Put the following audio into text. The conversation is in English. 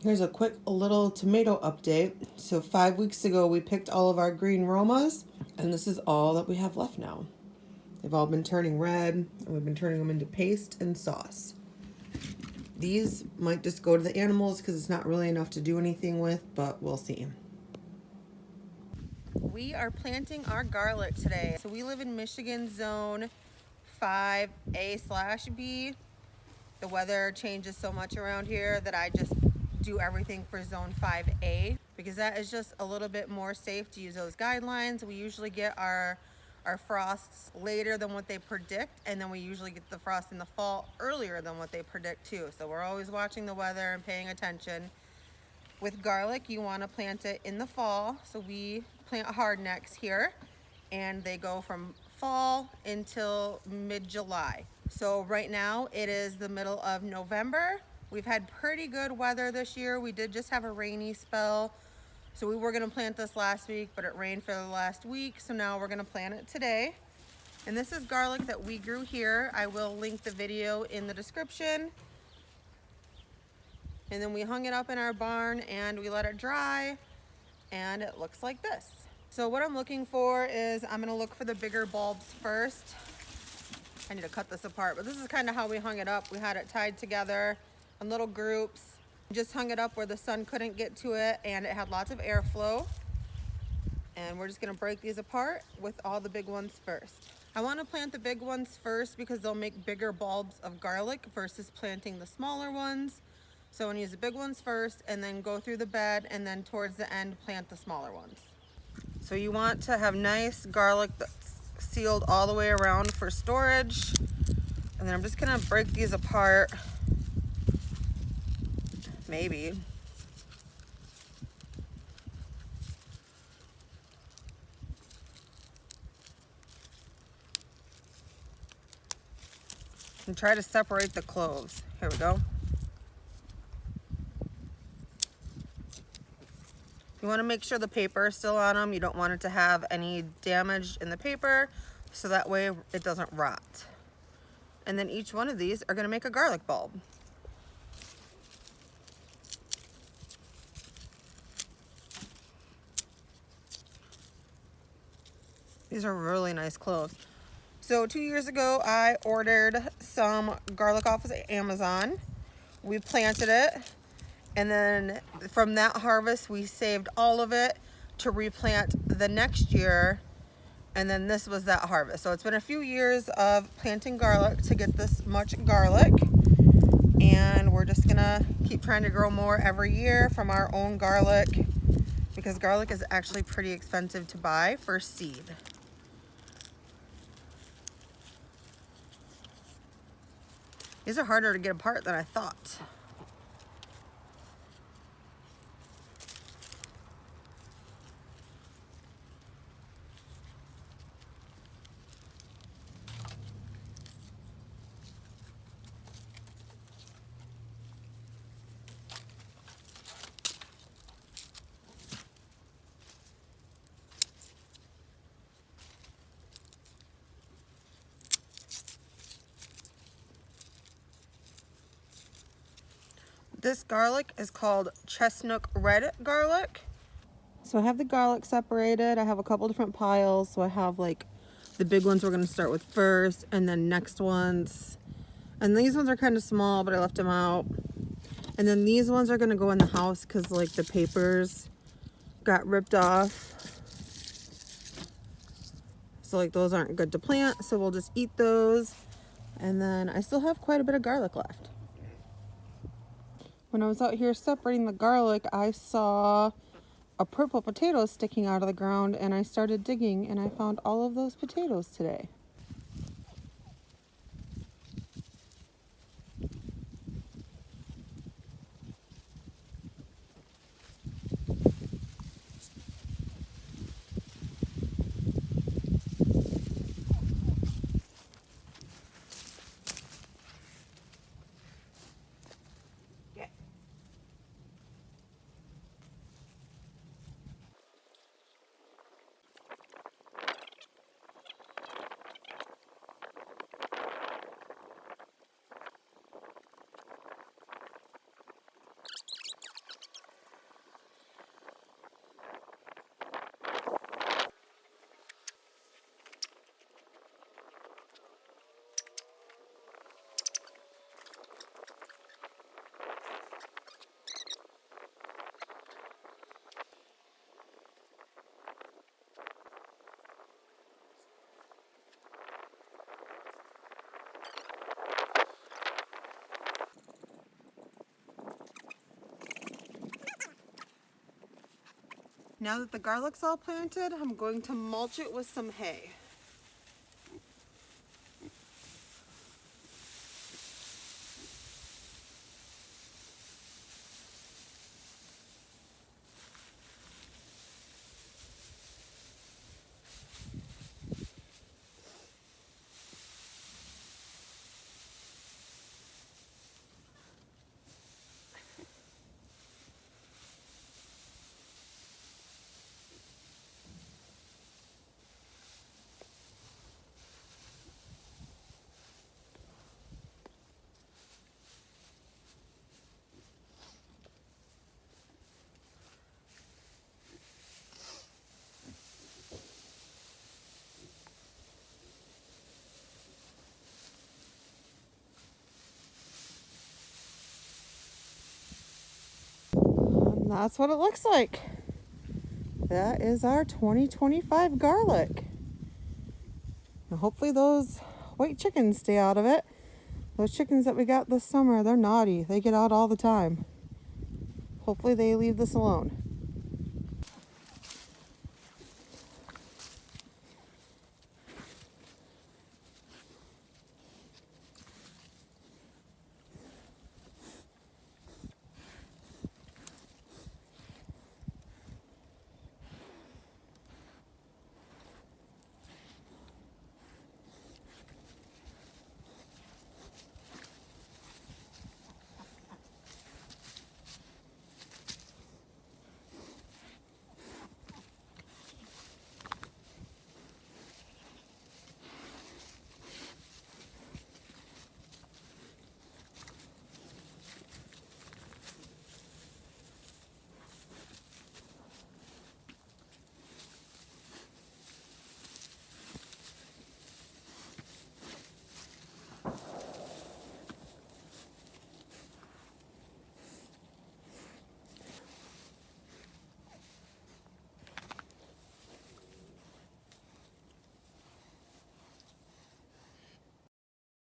Here's a quick little tomato update. So 5 weeks ago we picked all of our green Romas, and this is all that we have left now. They've all been turning red, and we've been turning them into paste and sauce. These might just go to the animals because it's not really enough to do anything with, but we'll see. We are planting our garlic today. So we live in Michigan zone 5A/B. The weather changes so much around here that I just do everything for zone 5A because that is just a little bit more safe to use those guidelines. We usually get our frosts later than what they predict, and then we usually get the frost in the fall earlier than what they predict too. So we're always watching the weather and paying attention. With garlic, you want to plant it in the fall. So we plant hardnecks here, and they go from fall until mid-July. So right now it is the middle of November. We've had pretty good weather this year. We did just have a rainy spell. So we were gonna plant this last week, but it rained for the last week. So now we're gonna plant it today. And this is garlic that we grew here. I will link the video in the description. And then we hung it up in our barn and we let it dry, and it looks like this. So what I'm looking for is I'm gonna look for the bigger bulbs first. I need to cut this apart, but this is kind of how we hung it up. We had it tied together in little groups. Just hung it up where the sun couldn't get to it, and it had lots of airflow. And we're just gonna break these apart with all the big ones first. I wanna plant the big ones first because they'll make bigger bulbs of garlic versus planting the smaller ones. So I'm gonna use the big ones first and then go through the bed, and then towards the end plant the smaller ones. So you want to have nice garlic that's sealed all the way around for storage. And then I'm just gonna break these apart, maybe. And try to separate the cloves. Here we go. You want to make sure the paper is still on them. You don't want it to have any damage in the paper, so that way it doesn't rot. And then each one of these are going to make a garlic bulb. These are really nice cloves. So 2 years ago, I ordered some garlic off of Amazon. We planted it. And then from that harvest, we saved all of it to replant the next year. And then this was that harvest. So it's been a few years of planting garlic to get this much garlic. And we're just gonna keep trying to grow more every year from our own garlic, because garlic is actually pretty expensive to buy for seed. These are harder to get apart than I thought. This garlic is called chestnut red garlic. So I have the garlic separated. I have a couple different piles. So I have like the big ones we're going to start with first, and then next ones. And these ones are kind of small, but I left them out. And then these ones are going to go in the house because like the papers got ripped off. So like those aren't good to plant. So we'll just eat those. And then I still have quite a bit of garlic left. When I was out here separating the garlic, I saw a purple potato sticking out of the ground, and I started digging, and I found all of those potatoes today. Now that the garlic's all planted, I'm going to mulch it with some hay. And that's what it looks like. That is our 2025 garlic. Now hopefully those white chickens stay out of it. Those chickens that we got this summer, they're naughty. They get out all the time. Hopefully they leave this alone.